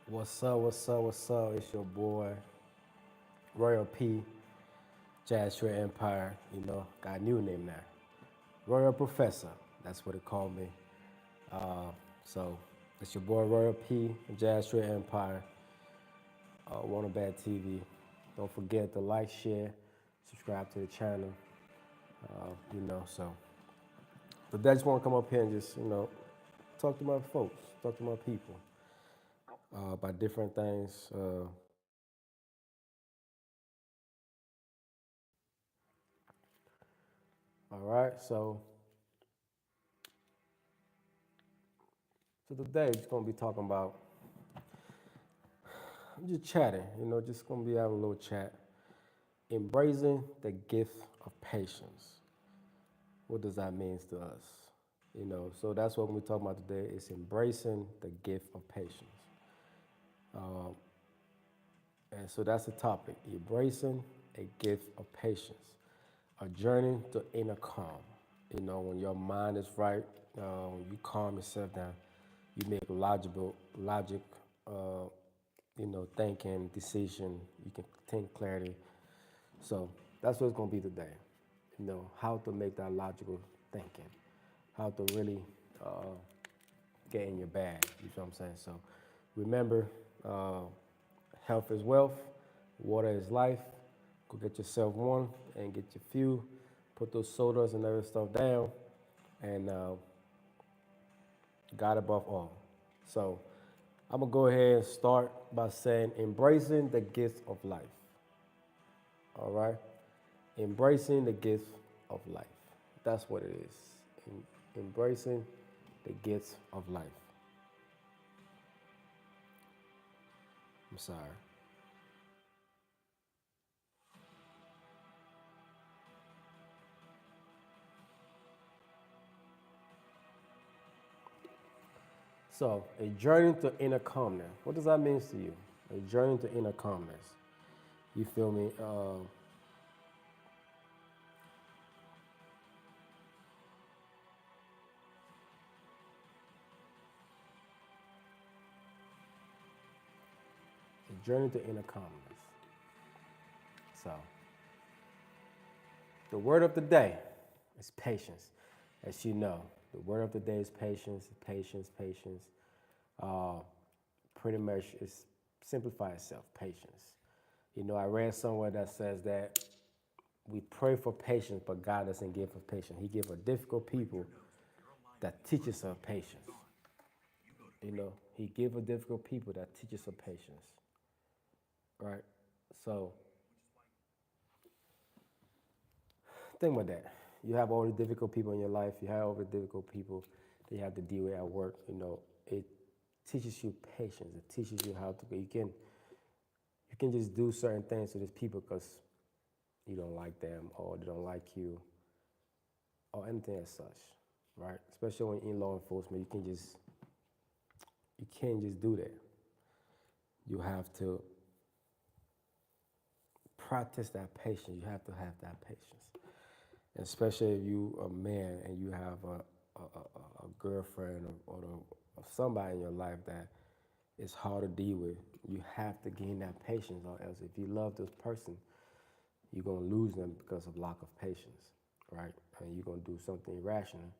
What's up, what's up, what's up? It's your boy, Royal P, Jazz Shred Empire. Got a new name now. Royal Professor, that's what they call me. So, it's your boy, Royal P, Jazz Shred Empire, Wanna Bad TV. Don't forget to like, share, subscribe to the channel. So. But I just want to come up here and just, talk to my folks, talk to my people about different things. All right, so today it's gonna be talking about just chatting, just gonna be having a little chat, embracing the gift of patience. What does that mean to us? So that's what we're talking about today. Is embracing the gift of patience, and so that's the topic: embracing a gift of patience, a journey to inner calm. When your mind is right, when you calm yourself down, you make logic, uh, thinking, decision. You can think clarity. So that's what it's gonna be today. How to make that logical thinking, how to really get in your bag. You know what I'm saying? So remember, uh, health is wealth, water is life. Go get yourself one and get your few. Put those sodas and other stuff down, and God above all. So I'm gonna go ahead and start by saying embracing the gift of life. All right, embracing the gift of life. That's what it is. Embracing the gift of life. I'm sorry. So, a journey to inner calmness. What does that mean to you? A journey to inner calmness. You feel me? A journey to inner calmness. So, the word of the day is patience. As you know, the word of the day is patience, patience, patience. Uh, Pretty much it's simplify itself, patience. I read somewhere that says that we pray for patience, but God doesn't give us patience. He gives us difficult people that teaches us patience. He gives us difficult people that teaches us patience, right? So think about that. You have all the difficult people in your life. You have all the difficult people that you have to deal with at work. It teaches you patience. It teaches you how to. You can just do certain things to these people because you don't like them or they don't like you or anything as such, right? Especially when in law enforcement, you can't just do that. You have to practice that patience. You have to have that patience, especially if you a man and you have a girlfriend or somebody in your life that is hard to deal with. You have to gain that patience, or else if you love this person, you're gonna lose them because of lack of patience, right? And you're gonna do something irrational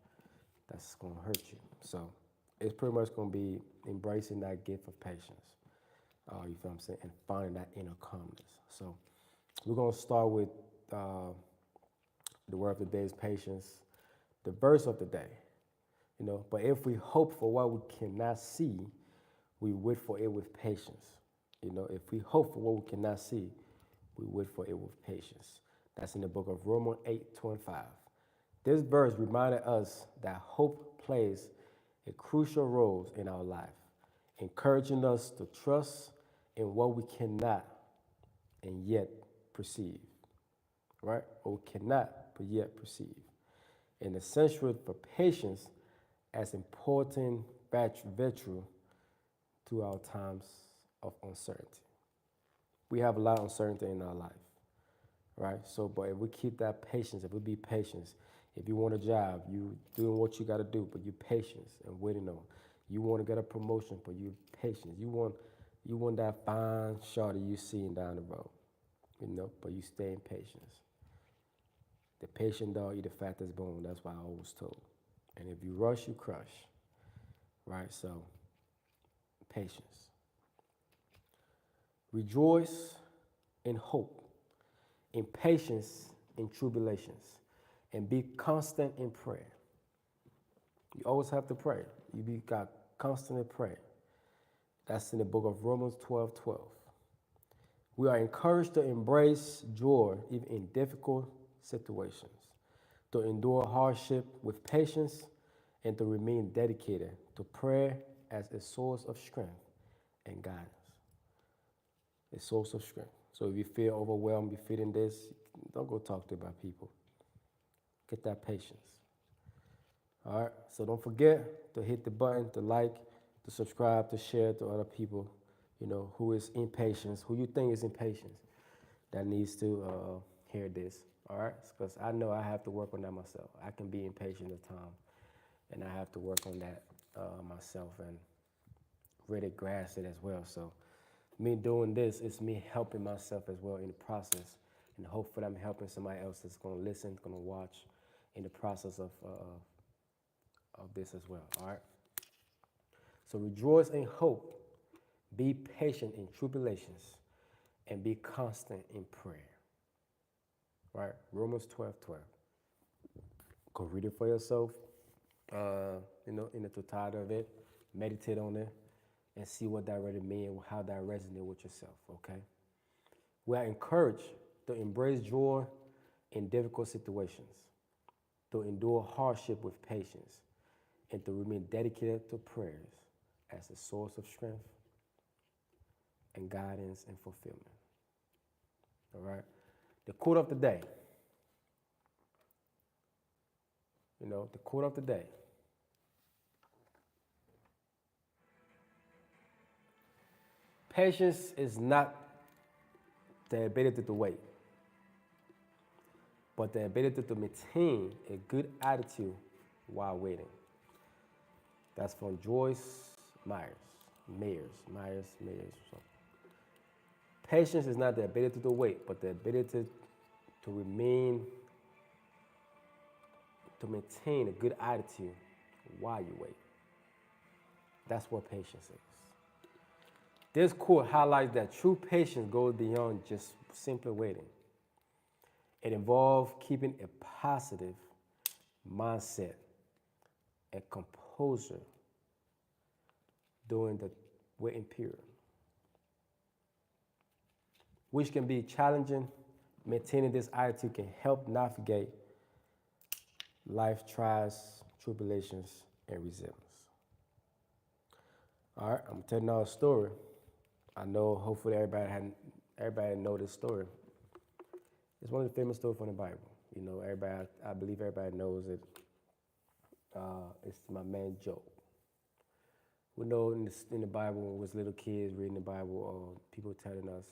that's gonna hurt you. So it's pretty much gonna be embracing that gift of patience. You feel what I'm saying? And finding that inner calmness. So we're gonna start with uh, the word of the day is patience. The verse of the day, but if we hope for what we cannot see, we wait for it with patience. If we hope for what we cannot see, we wait for it with patience. That's in the book of Romans 8:25. This verse reminded us that hope plays a crucial role in our life, encouraging us to trust in what we cannot and yet perceive, right? Or we cannot but yet perceive. And essential for patience as important virtue to our times of uncertainty. We have a lot of uncertainty in our life, right? So, but if we keep that patience, if we be patient, if you want a job, you doing what you got to do, but you patience and waiting on. You want to get a promotion, but you patient. You want that fine shorty you seeing down the road, but you stay in patience. The patient dog eat the fattest bone. That's why I always told. And if you rush, you crush. Right? So, patience. Rejoice in hope, in patience in tribulations, and be constant in prayer. You always have to pray. Got constantly pray. That's in the book of Romans 12:12. We are encouraged to embrace joy even in difficult situations, to endure hardship with patience, and to remain dedicated to prayer as a source of strength and guidance. A source of strength. So if you feel overwhelmed, you're feeling this, don't go talk to about people. Get that patience. All right, so don't forget to hit the button, to like, to subscribe, to share to other people, who is impatient, who you think is impatient, that needs to hear this. All right, because I know I have to work on that myself. I can be impatient at times, and I have to work on that myself and really grasp it as well. So me doing this is me helping myself as well in the process, and hopefully I'm helping somebody else that's going to listen, going to watch in the process of this as well. All right. So rejoice in hope, be patient in tribulations, and be constant in prayer. Right? Romans 12:12. Go read it for yourself. In the totality of it, meditate on it, and see what that really means, how that resonates with yourself. Okay. We are encouraged to embrace joy in difficult situations, to endure hardship with patience, and to remain dedicated to prayers as a source of strength and guidance and fulfillment. All right? The quote of the day. The quote of the day. Patience is not the ability to wait, but the ability to maintain a good attitude while waiting. That's from Joyce Meyer. So, patience is not the ability to wait, but the ability to maintain a good attitude while you wait. That's what patience is. This quote highlights that true patience goes beyond just simply waiting. It involves keeping a positive mindset and composure during the waiting period, which can be challenging. Maintaining this attitude can help navigate life trials, tribulations, and resilience. All right, I'm telling y'all a story. I know hopefully everybody know this story. It's one of the famous stories from the Bible. I believe everybody knows it. It's my man Job. We know in the Bible, when we was little kids reading the Bible, people telling us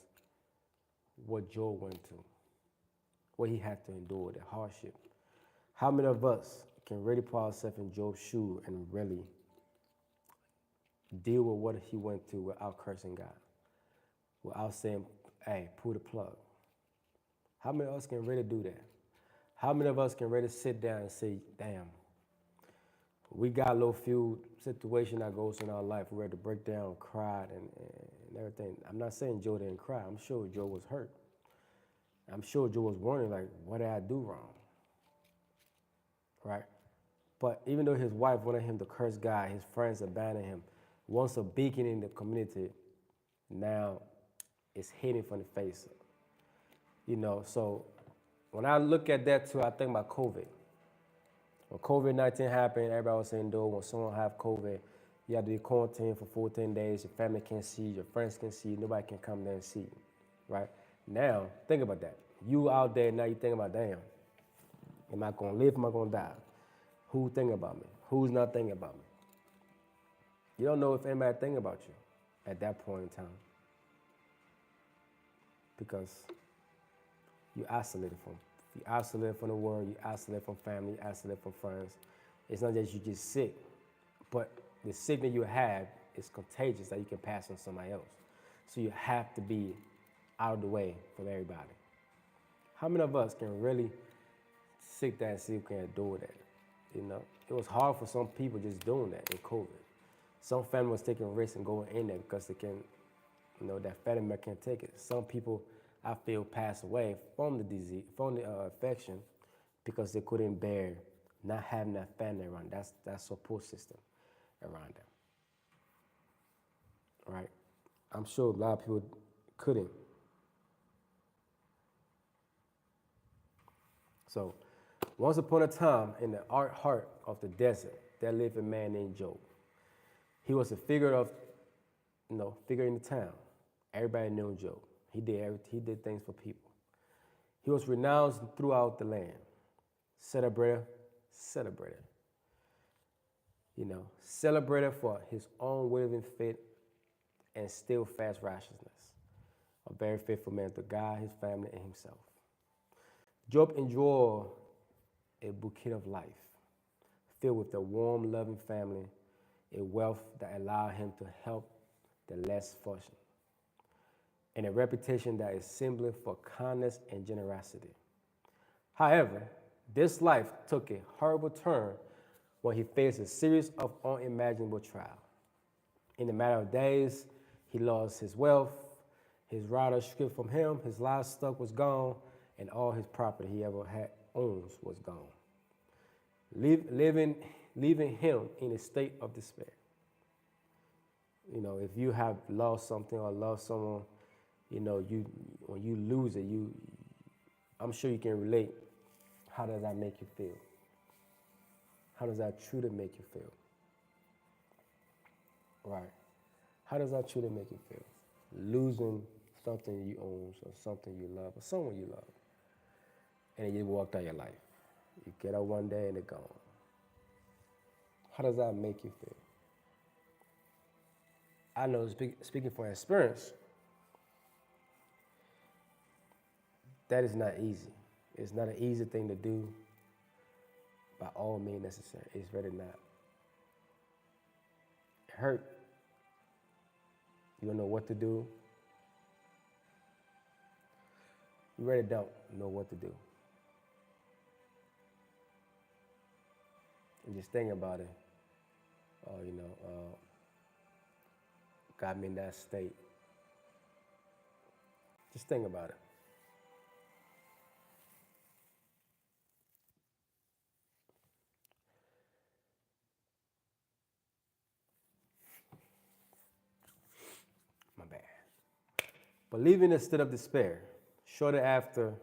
what Job went through, what he had to endure, the hardship. How many of us can really put ourselves in Job's shoe and really deal with what he went through without cursing God, without saying, hey, pull the plug? How many of us can really do that? How many of us can really sit down and say, damn, we got a little few situation that goes in our life. We're ready to break down, cry, and everything. I'm not saying Joe didn't cry. I'm sure Joe was hurt. I'm sure Joe was wondering, like, what did I do wrong? Right? But even though his wife wanted him to curse God, his friends abandoned him. Once a beacon in the community, now it's hidden from the face. So when I look at that too, I think about COVID. When COVID-19 happened, everybody was saying, though, when someone have COVID, you have to be quarantined for 14 days. Your family can't see you, your friends can see you, nobody can come there and see you, right? Now, think about that. You out there, now you think about, damn, am I going to live, am I going to die? Who think about me? Who's not thinking about me? You don't know if anybody think about you at that point in time, because you're isolated from the world, you're isolated from family, you're isolated from friends. It's not that you're just sick, but the sickness you have is contagious that you can pass on somebody else. So you have to be out of the way from everybody. How many of us can really sit there and see who can do that? You know, it was hard for some people just doing that in COVID. Some family was taking risks and going in there because they can, you know, that family member can't take it. Some people, I feel, pass away from the disease, from the infection, because they couldn't bear not having that family around. That support system around them. Right? I'm sure a lot of people couldn't. So, once upon a time, in the heart of the desert, there lived a man named Job. He was a figure in the town. Everybody knew Job. He did things for people. He was renowned throughout the land. Celebrated. Celebrated for his unwavering faith and steadfast righteousness. A very faithful man to God, his family, and himself. Job enjoyed a bouquet of life, filled with a warm, loving family, a wealth that allowed him to help the less fortunate, and a reputation that is symbol for kindness and generosity. However, this life took a horrible turn when he faced a series of unimaginable trials. In a matter of days, he lost his wealth, his rider stripped from him, his livestock was gone, and all his property he ever had owns was gone, leaving him in a state of despair. You know, if you have lost something or lost someone, you know, when you lose it, I'm sure you can relate. How does that make you feel? How does that truly make you feel? Right. How does that truly make you feel? Losing something you own or something you love or someone you love. And you walked out your life. You get up one day and they're gone. How does that make you feel? I know, speaking from experience, that is not easy. It's not an easy thing to do by all means necessary. It's really not. It hurt. You don't know what to do. You really don't know what to do. And just thinking about it, got me in that state. Just think about it. My bad. But leaving a state of despair, shortly after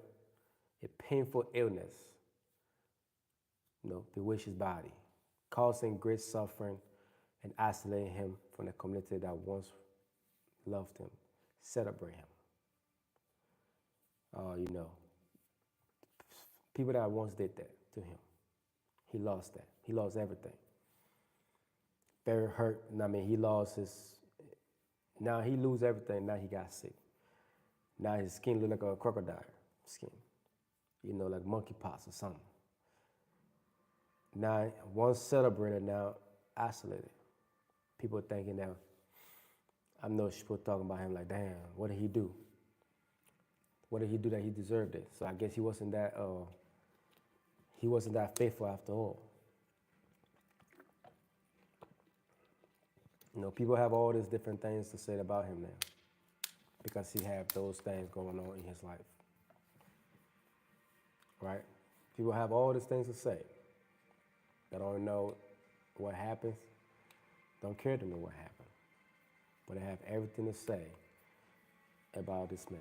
a painful illness, bewitched his body, causing great suffering and isolating him from the community that once loved him, celebrate him. People that once did that to him, he lost that. He lost everything. Very hurt. He lost now he lose everything. Now he got sick. Now his skin look like a crocodile skin, like monkeypox or something. Now, once celebrated, now isolated. People thinking that, I know people talking about him like, damn, what did he do? What did he do that he deserved it? So I guess he wasn't that faithful after all. People have all these different things to say about him now because he had those things going on in his life. Right? People have all these things to say. They don't know what happens, don't care to know what happened. But they have everything to say about this man.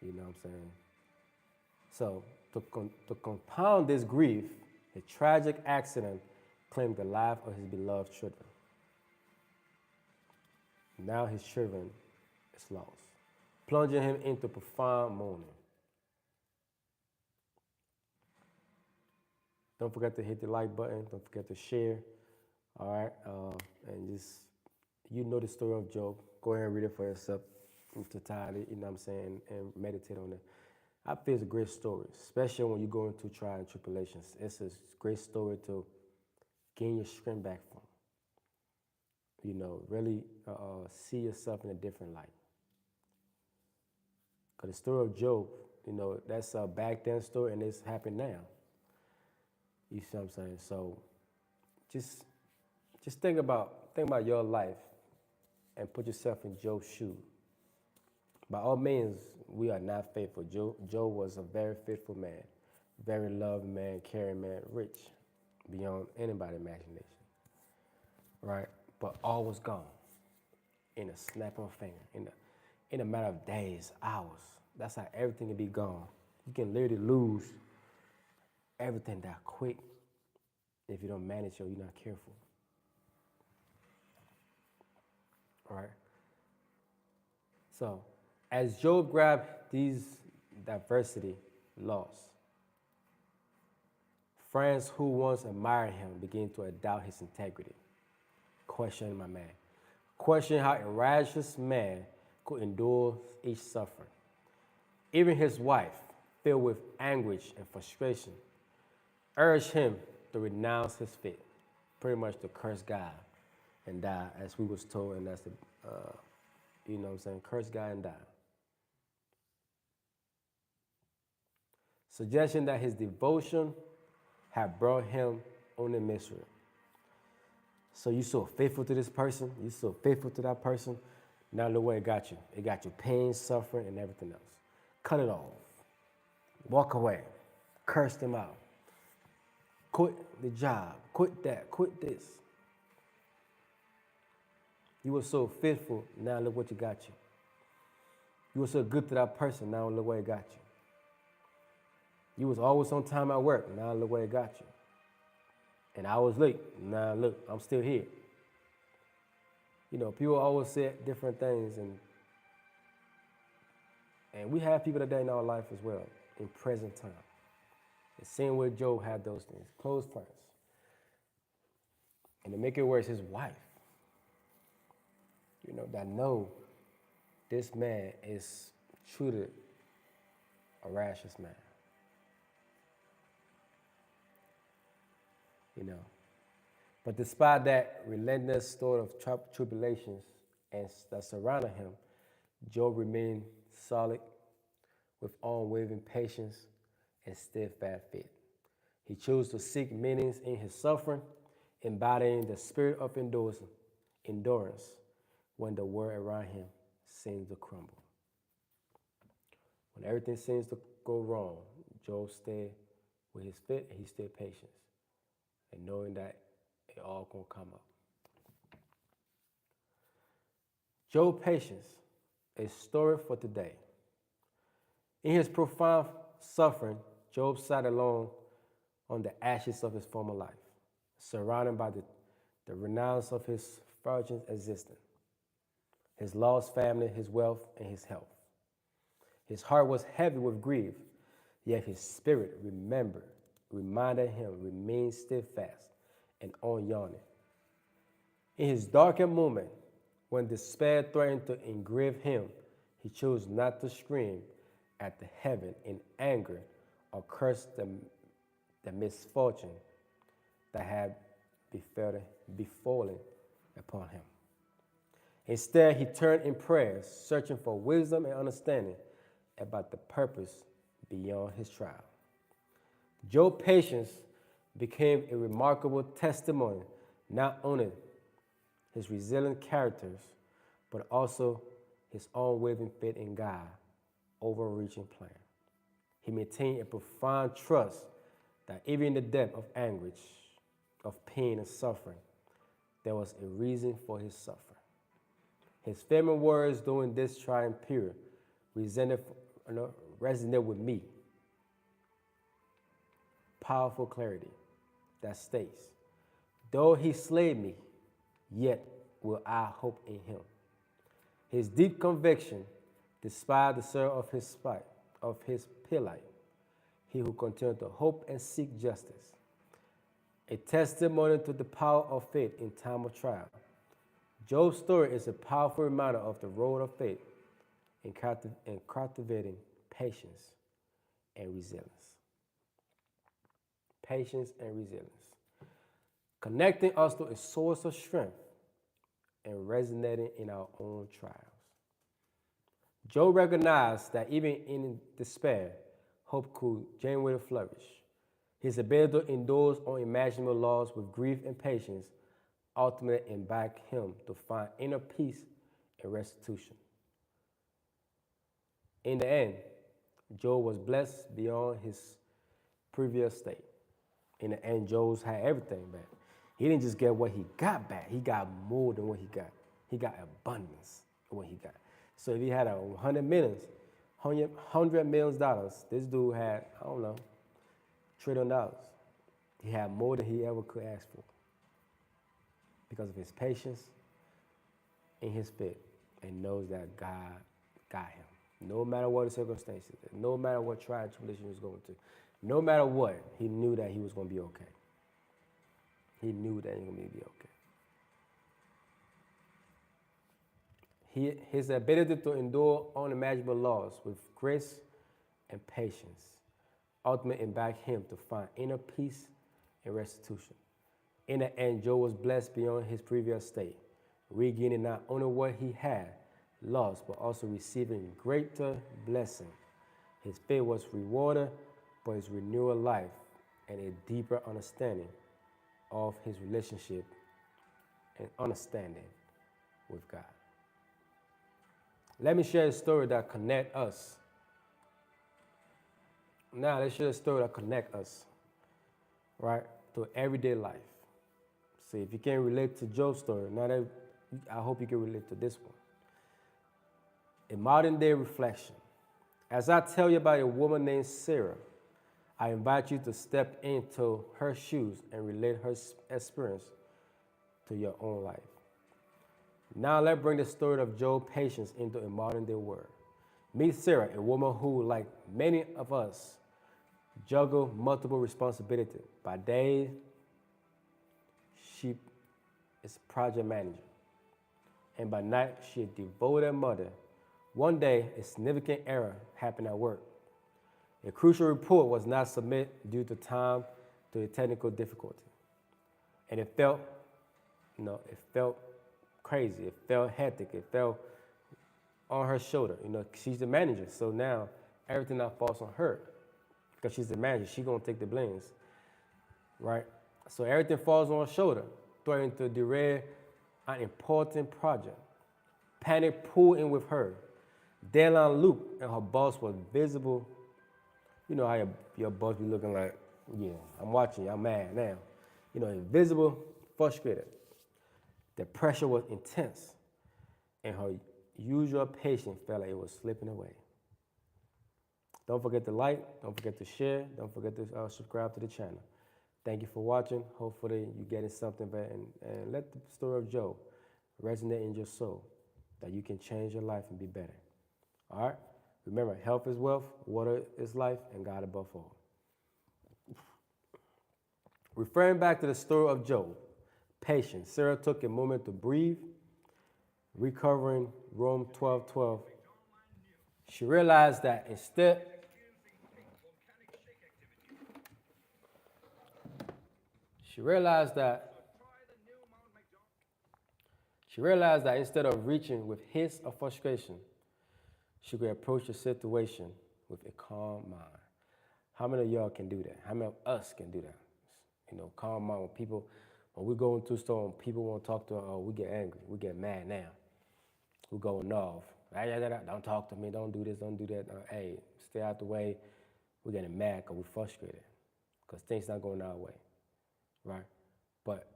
You know what I'm saying? So to compound this grief, a tragic accident claimed the life of his beloved children. Now his children is lost, plunging him into profound mourning. Don't forget to hit the like button. Don't forget to share. All right. And just, the story of Job. Go ahead and read it for yourself in totality, and meditate on it. I feel it's a great story, especially when you go into trials and tribulations. It's a great story to gain your strength back from. really see yourself in a different light. Because the story of Job, that's a back then story and it's happening now. You see what I'm saying? So just think about your life and put yourself in Job's shoes. By all means, we are not faithful. Job was a very faithful man, very loving man, caring man, rich beyond anybody's imagination. Right? But all was gone in a snap of a finger, in a matter of days, hours. That's how everything can be gone. You can literally lose everything that quick if you don't manage or you're not careful. All right? So, as Job grabbed these diversity loss, friends who once admired him began to doubt his integrity, questioning my man, questioning how a righteous man could endure each suffering. Even his wife, filled with anguish and frustration, urged him to renounce his faith, pretty much to curse God and die, as we was told, and that's the, curse God and die. Suggesting that his devotion had brought him only misery. So you so faithful to this person, you so faithful to that person, now look where it got you. It got you pain, suffering, and everything else. Cut it off. Walk away. Curse them out. Quit the job. Quit that. Quit this. You were so faithful, now look what you got you. You were so good to that person, now look where it got you. You was always on time at work, now look where it got you. And I was late, now look, I'm still here. People always say different things, and we have people today in our life as well, in present time. The same way Job had those things, close friends. And to make it worse, his wife, that know this man is truly a righteous man. But despite that relentless story of tribulations and that surrounded him, Job remained solid with unwavering patience and steadfast faith. He chose to seek meanings in his suffering, embodying the spirit of endurance when the world around him seems to crumble. When everything seems to go wrong, Job stayed with his faith and he stayed patient, and knowing that it all gonna come up. Job's patience, a story for today. In his profound suffering, Job sat alone on the ashes of his former life, surrounded by the renown of his virgin existence, his lost family, his wealth, and his health. His heart was heavy with grief, yet his spirit reminded him, remain steadfast and unyawning. In his darkest moment, when despair threatened to engrave him, he chose not to scream at the heaven in anger or curse the misfortune that had befallen upon him. Instead, he turned in prayers, searching for wisdom and understanding about the purpose beyond his trial. Job's patience became a remarkable testimony, not only his resilient characters, but also his unwavering faith in God's overreaching plan. He maintained a profound trust that even in the depth of anguish, of pain and suffering, there was a reason for his suffering. His famous words during this trying period resonate with me. Powerful clarity that states, though he slay me, yet will I hope in him. His deep conviction, despite the sorrow of his plight, he who continued to hope and seek justice. A testimony to the power of faith in time of trial. Job's story is a powerful reminder of the role of faith in cultivating patience and resilience. Patience and resilience. Connecting us to a source of strength and resonating in our own trials. Job recognized that even in despair, hope could genuinely flourish. His ability to endure unimaginable loss with grief and patience ultimately embarked him to find inner peace and restitution. In the end, Job was blessed beyond his previous state. In the end, Job had everything back. He didn't just get what he got back. He got more than what he got. He got abundance of what he got. So if he had $100 million, this dude had, I don't know, $1 trillion. He had more than he ever could ask for because of his patience and his faith, and knows that God got him. No matter what the circumstances, no matter what trial and tribulation he was going through, no matter what, he knew that he was going to be okay. He knew that he was going to be okay. His ability to endure unimaginable loss with grace and patience ultimately embarked him to find inner peace and restitution. In the end, Job was blessed beyond his previous state, regaining not only what he had lost, but also receiving greater blessing. His faith was rewarded by his renewed life and a deeper understanding of his relationship and understanding with God. Let me share a story that connects us. Now let's share a story that connects us, right, to everyday life. See, if you can't relate to Job's story, I hope you can relate to this one. A modern day reflection. As I tell you about a woman named Sarah, I invite you to step into her shoes and relate her experience to your own life. Now let's bring the story of Job's patience into a modern day world. Meet Sarah, a woman who, like many of us, juggle multiple responsibilities. By day, she is project manager, and by night, she is a devoted mother. One day, a significant error happened at work. A crucial report was not submitted due to time to a technical difficulty. And it felt crazy. It felt hectic. It felt on her shoulder. She's the manager, so now everything now falls on her because she's the manager. She's gonna take the blames, right? So everything falls on her shoulder, threatening to derail an important project. Panic pulled in with her. Deadline loop, and her boss was visible. You know how your boss be looking like, yeah, I'm watching you, I'm mad now. Invisible, frustrated. The pressure was intense, and her usual patience felt like it was slipping away. Don't forget to like, don't forget to share, don't forget to subscribe to the channel. Thank you for watching. Hopefully you're getting something back, and let the story of Job resonate in your soul, that you can change your life and be better. All right? Remember, health is wealth, water is life, and God above all. Referring back to the story of Job, patience. Sarah took a moment to breathe, recovering Rome 12:12. She realized that instead instead of reaching with his or frustration, she could approach the situation with a calm mind. How many of y'all can do that? How many of us can do that? Calm mind. When we go into a storm, people won't talk to us, we get angry. We get mad now. We're going off. Don't talk to me. Don't do this. Don't do that. Hey, stay out the way. We're getting mad because we're frustrated because things not going our way, right? But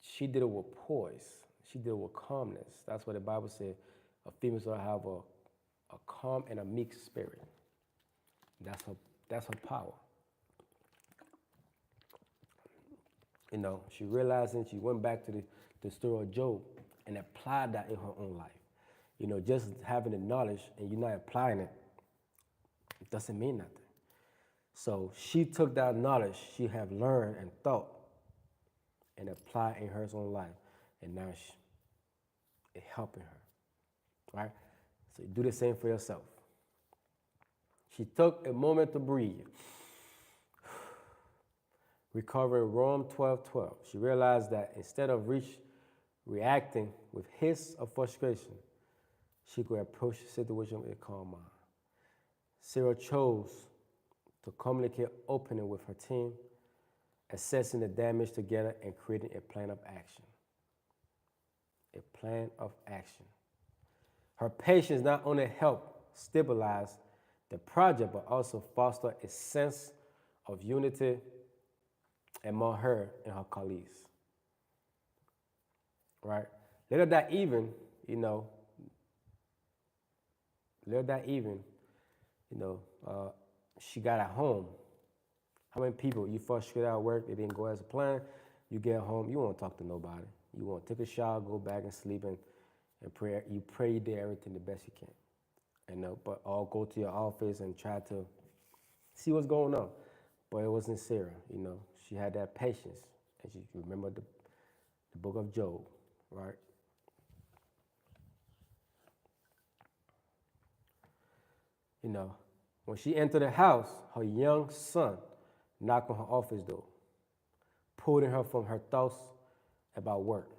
she did it with poise. She did it with calmness. That's what the Bible said. A female should have a calm and a meek spirit. That's her power. She realized, and she went back to the story of Job and applied that in her own life. Just having the knowledge and you're not applying it, it doesn't mean nothing. So she took that knowledge she had learned and thought and applied in her own life, and now it's helping her, right? So you do the same for yourself. She took a moment to breathe. Recovering Rome 12:12. She realized that instead of reacting with his of frustration, she could approach the situation with a calm mind. Sarah chose to communicate openly with her team, assessing the damage together and creating a plan of action. A plan of action. Her patience not only helped stabilize the project, but also foster a sense of unity among her and her colleagues. Right? Little that even, you know, she got at home. How many people you frustrated at work, it didn't go as planned, you get home, you won't talk to nobody. You want to take a shower, go back and sleep, and pray. You pray you did everything the best you can. But I'll go to your office and try to see what's going on. But it wasn't Sarah, She had that patience. And she remembered the book of Job, right? When she entered the house, her young son knocked on her office door, pulling her from her thoughts about work.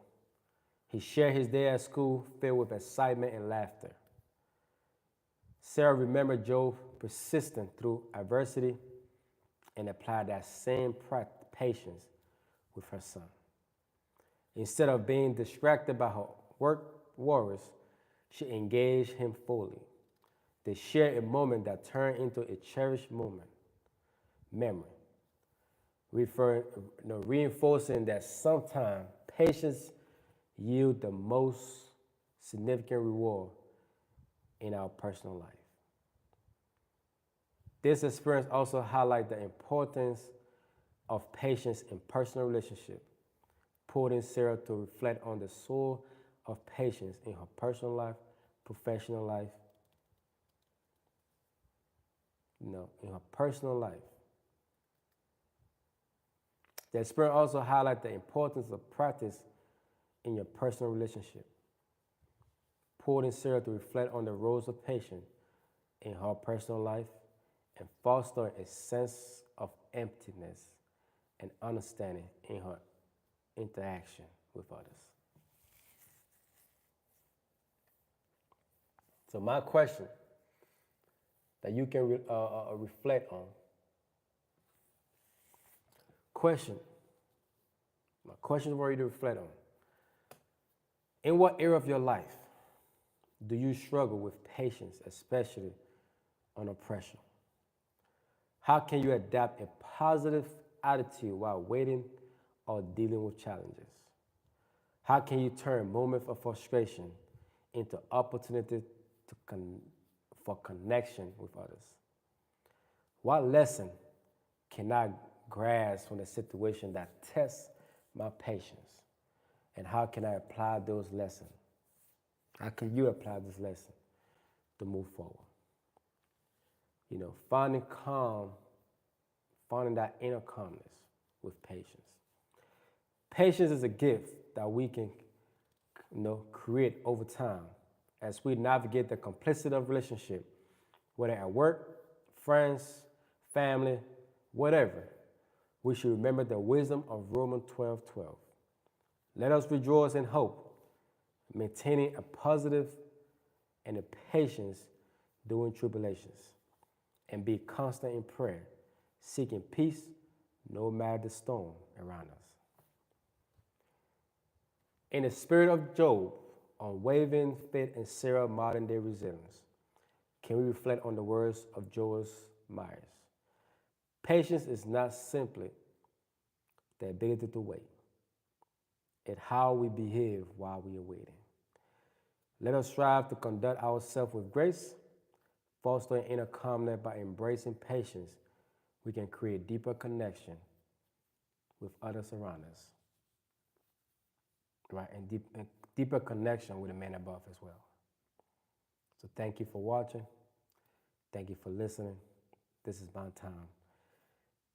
He shared his day at school filled with excitement and laughter. Sarah remembered Job persistent through adversity and applied that same patience with her son. Instead of being distracted by her work worries, she engaged him fully. They shared a moment that turned into a cherished memory, reinforcing that sometimes patience yields the most significant reward in our personal life. This experience also highlights the importance of patience in personal relationships, pushing Sarah to reflect on the soul of patience in her personal life, professional life, in her personal life. The experience also highlights the importance of practice in your personal relationship, pushing Sarah to reflect on the roles of patience in her personal life and foster a sense of emptiness and understanding in her interaction with others. So my question that you can reflect on. My question for you to reflect on. In what area of your life do you struggle with patience, especially under pressure? How can you adapt a positive attitude while waiting or dealing with challenges? How can you turn moments of frustration into opportunity for connection with others? What lesson can I grasp from the situation that tests my patience? And how can I apply those lessons? How can you apply this lesson to move forward? Finding that inner calmness with patience. Patience is a gift that we can, create over time as we navigate the complexity of relationship, whether at work, friends, family, whatever. We should remember the wisdom of Romans 12:12. Let us rejoice in hope, maintaining a positive and a patience during tribulations, and be constant in prayer, seeking peace no matter the storm around us. In the spirit of Job, unwavering faith and Sarah's modern-day resilience, can we reflect on the words of Joyce Meyer? Patience is not simply the ability to wait. It's how we behave while we are waiting. Let us strive to conduct ourselves with grace, fostering inner calmness by embracing patience. We can create deeper connection with others around us, right? And deeper connection with the man above as well. So thank you for watching. Thank you for listening. This is my time.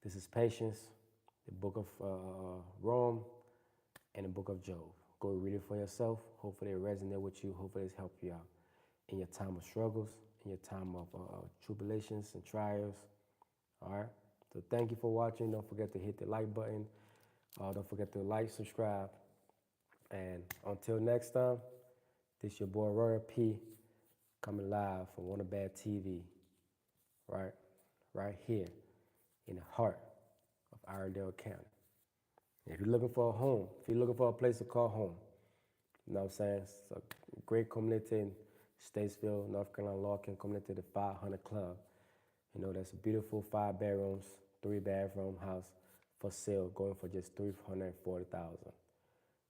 This is Patience, the book of Rome, and the book of Job. Go read it for yourself. Hopefully it resonates with you. Hopefully it's helped you out in your time of struggles, in your time of tribulations and trials. All right? So thank you for watching. Don't forget to hit the like button. Don't forget to like, subscribe, And until next time, this your boy Royal P coming live from Wanna Bad TV, right here in the heart of Iredell County. And if you're looking for a home, if you're looking for a place to call home, you know what I'm saying? It's a great community in Statesville, North Carolina, Larkin community, the 500 Club. You know, that's a beautiful 5 bedrooms, 3 bathroom house for sale, going for just $340,000.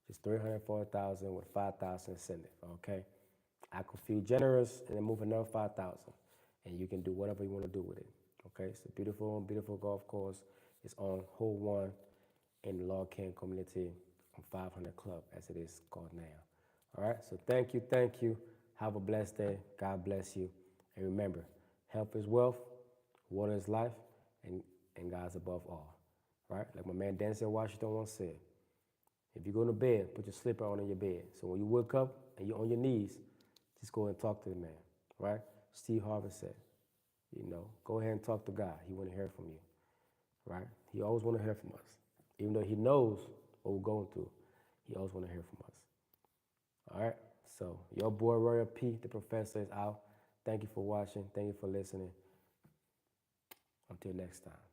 Just $340,000 with $5,000 incentive. Okay, I could feel generous and then move another $5,000, and you can do whatever you want to do with it. Okay, it's a beautiful, beautiful golf course. It's on hole 1 in the Log King community on 500 Club, as it is called now. All right, so thank you, thank you. Have a blessed day. God bless you. And remember, health is wealth, water is life, and God's above all. Right? Like my man Denzel Washington once said, if you go to bed, put your slipper on in your bed. So when you wake up and you're on your knees, just go and talk to the man. Right? Steve Harvey said, you know, go ahead and talk to God. He want to hear from you. Right? He always want to hear from us. Even though he knows what we're going through, he always want to hear from us. All right? So your boy Royal P, the professor, is out. Thank you for watching. Thank you for listening. Until next time.